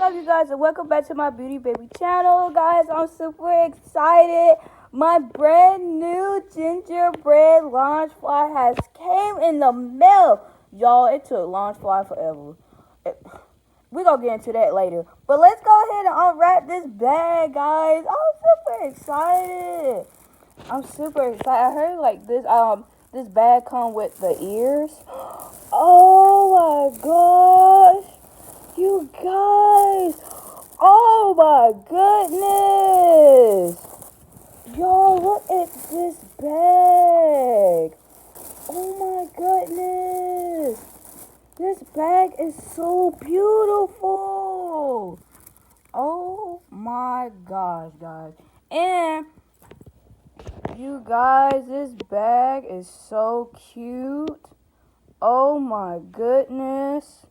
up, you guys, and welcome back to my Beauty Baby channel. Guys, I'm super excited. My brand new gingerbread Loungefly has came in the mail. Y'all, it took Loungefly forever. We're going to get into that later. But let's go ahead and unwrap this bag, guys. I'm super excited. I heard like this bag come with the ears. Oh my gosh. You guys, oh my goodness. Y'all, look at this bag. Oh my goodness. This bag is so beautiful. Oh my gosh, guys. And you guys, this bag is so cute. Oh my goodness.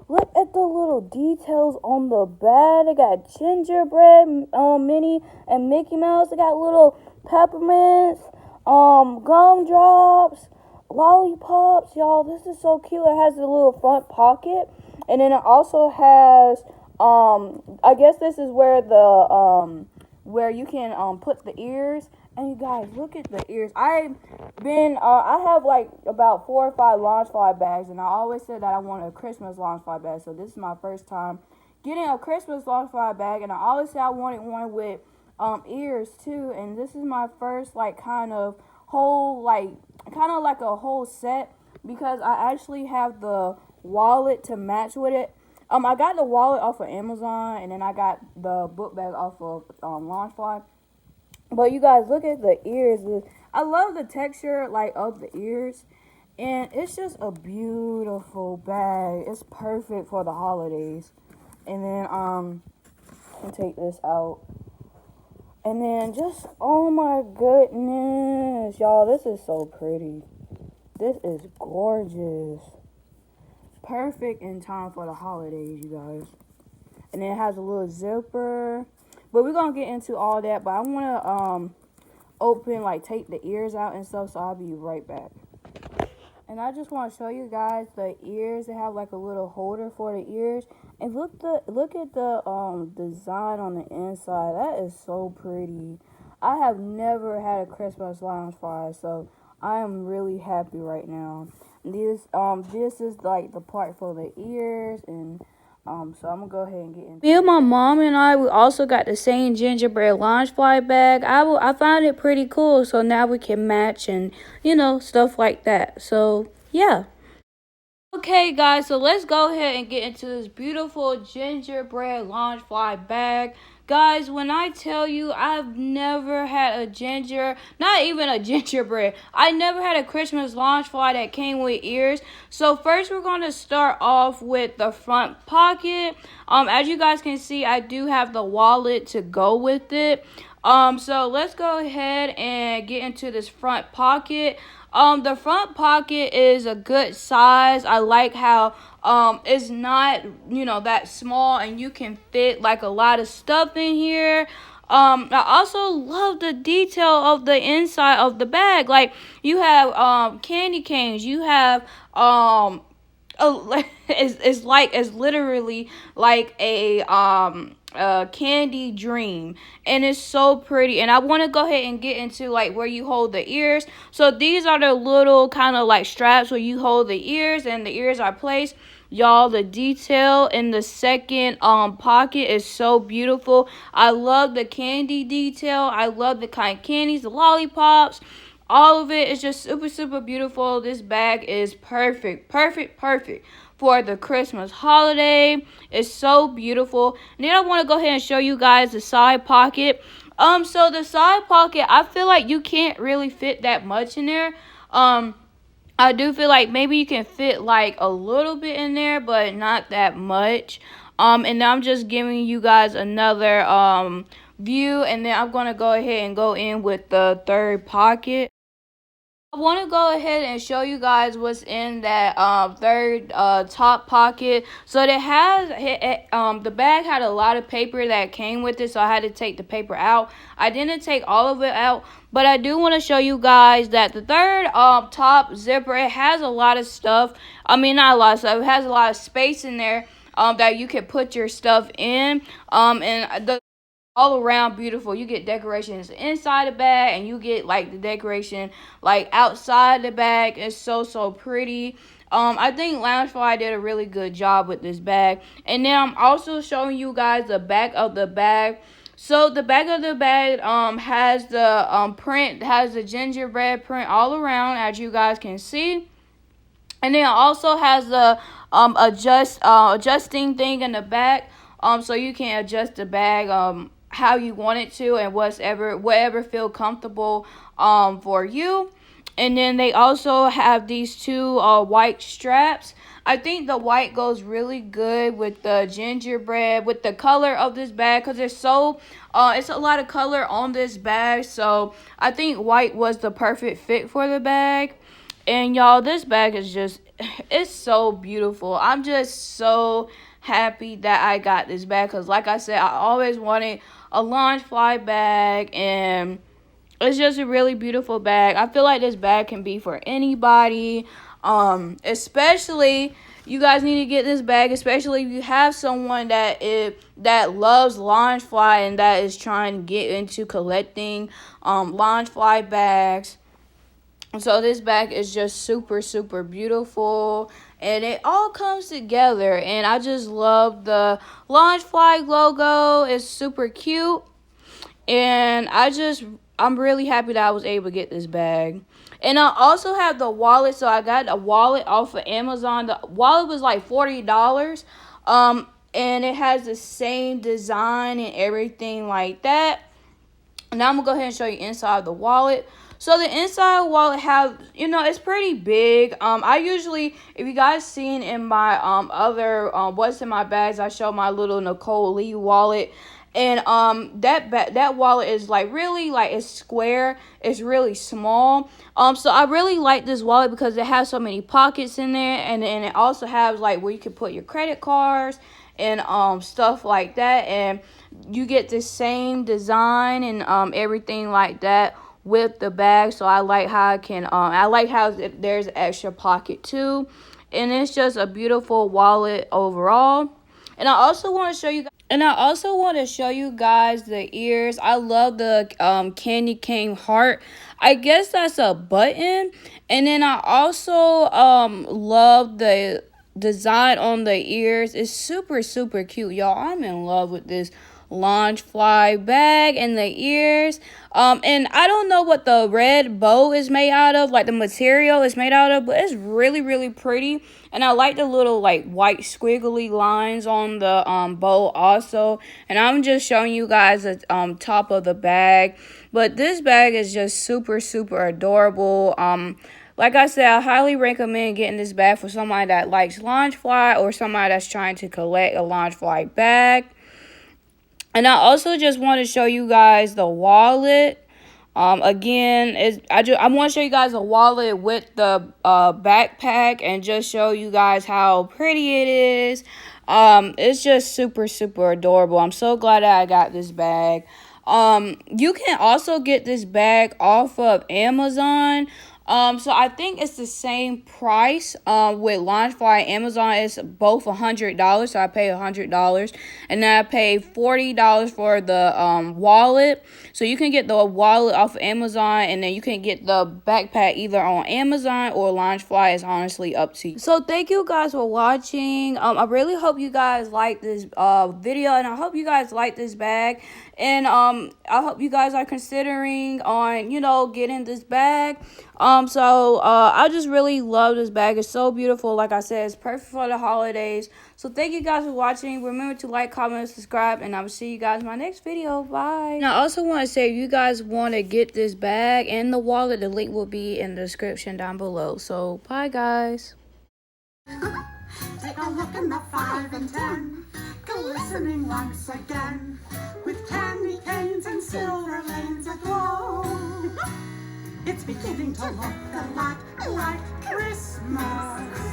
Look at the little details on the bag. They got gingerbread, Minnie and Mickey Mouse. They got little peppermints, gumdrops, lollipops. Y'all, this is so cute. It has a little front pocket. And then it also has, I guess this is where the, where you can, put the ears. And you guys, look at the ears. I have like about 4 or 5 Loungefly bags, and I always said that I wanted a Christmas Loungefly bag. So this is my first time getting a Christmas Loungefly bag, and I always said I wanted one with ears too. And this is my first like kind of like a whole set, because I actually have the wallet to match with it. I got the wallet off of Amazon, and then I got the book bag off of Loungefly. But you guys, look at the ears. I love the texture like of the ears, and it's just a beautiful bag. It's perfect for the holidays. And then I'll take this out. And then just, oh my goodness, y'all, this is so pretty. This is gorgeous. Perfect in time for the holidays, you guys. And then it has a little zipper. But we're going to get into all that. But I want to take the ears out and stuff. So I'll be right back. And I just want to show you guys the ears. They have like a little holder for the ears. And look at the design on the inside. That is so pretty. I have never had a Christmas Loungefly. So I am really happy right now. This is like the part for the ears, and so I'm gonna go ahead and get into. Me and my mom and we also got the same gingerbread Loungefly bag. I found it pretty cool, so now we can match and stuff like that. So yeah. Okay, guys, so let's go ahead and get into this beautiful gingerbread Loungefly bag. Guys, when I tell you I've never had not even a gingerbread. I never had a Christmas Loungefly that came with ears. So first we're going to start off with the front pocket. As you guys can see, I do have the wallet to go with it. So let's go ahead and get into this front pocket. The front pocket is a good size. I like how it's not, that small, and you can fit like a lot of stuff in here. I also love the detail of the inside of the bag. Like, you have candy canes, you have it's literally like a candy dream, and it's so pretty. And I want to go ahead and get into like where you hold the ears. So these are the little kind of like straps where you hold the ears, and the ears are placed. Y'all, the detail in the second pocket is so beautiful. I love the candy detail. I love the kind of candies, the lollipops. All of it is just super, super beautiful. This bag is perfect for the Christmas holiday. It's so beautiful. And then I want to go ahead and show you guys the side pocket. So the side pocket, I feel like you can't really fit that much in there. I do feel like maybe you can fit like a little bit in there, but not that much. And I'm just giving you guys another view, and then I'm going to go ahead and go in with the third pocket. I want to go ahead and show you guys what's in that third top pocket. So it has the bag had a lot of paper that came with it, so I had to take the paper out. I didn't take all of it out, but I do want to show you guys that the third top zipper, it has a lot of stuff. I mean, not a lot of stuff. It has a lot of space in there. that you can put your stuff in. And the all around beautiful. You get decorations inside the bag, and you get like the decoration like outside the bag. It's so pretty. I think Loungefly did a really good job with this bag. And then I'm also showing you guys the back of the bag. So the back of the bag has the print, has the gingerbread print all around, as you guys can see. And then it also has the adjusting thing in the back. So you can adjust the bag how you want it to, and whatever feel comfortable for you. And then they also have these two white straps. I think the white goes really good with the gingerbread, with the color of this bag, because it's a lot of color on this bag. So I think white was the perfect fit for the bag. And y'all, this bag is it's so beautiful. I'm just so happy that I got this bag, because like I said, I always wanted a Loungefly bag, and it's just a really beautiful bag. I feel like this bag can be for anybody. Especially you guys need to get this bag, especially if you have someone that loves Loungefly and that is trying to get into collecting Loungefly bags. So this bag is just super beautiful, and it all comes together, and I just love the Loungefly logo. It's super cute, and I'm really happy that I was able to get this bag. And I also have the wallet. So I got a wallet off of Amazon. The wallet was like $40. And it has the same design and everything like that. Now I'm gonna go ahead and show you inside the wallet. So the inside wallet it's pretty big. I usually, if you guys seen in my other what's in my bags, I show my little Nicole Lee wallet. And that wallet is like really, like, it's square. It's really small. So I really like this wallet because it has so many pockets in there, and it also has like where you can put your credit cards and stuff like that, and you get the same design and everything like that with the bag. So I like how there's an extra pocket too, and it's just a beautiful wallet overall. And I also want to show you guys the ears. I love the candy cane heart. I guess that's a button. And then I also love the design on the ears. It's super cute, y'all. I'm in love with this Loungefly bag and the ears. And I don't know what the red bow is made out of, like the material is made out of, but it's really pretty. And I like the little like white squiggly lines on the bow also. And I'm just showing you guys the top of the bag. But this bag is just super adorable. Like I said, I highly recommend getting this bag for somebody that likes Loungefly or somebody that's trying to collect a Loungefly bag. And I also just want to show you guys the wallet. Again, I want to show you guys a wallet with the backpack, and just show you guys how pretty it is. It's just super adorable. I'm so glad that I got this bag. You can also get this bag off of Amazon. So I think it's the same price with Loungefly and Amazon. It's both $100, so I pay $100, and then I pay $40 for the wallet. So you can get the wallet off of Amazon, and then you can get the backpack either on Amazon or Loungefly. Is honestly up to you. So thank you guys for watching. I really hope you guys like this video, and I hope you guys like this bag. And I hope you guys are considering on, getting this bag. So I just really love this bag. It's so beautiful. Like I said, it's perfect for the holidays. So thank you guys for watching. Remember to like, comment, and subscribe, and I will see you guys in my next video. Bye. And I also want to say, if you guys want to get this bag and the wallet, the link will be in the description down below. So bye, guys. Take a look in the 5 and 10, glistening once again, with candy canes and silver lanes aglow. It's beginning to look a lot like Christmas.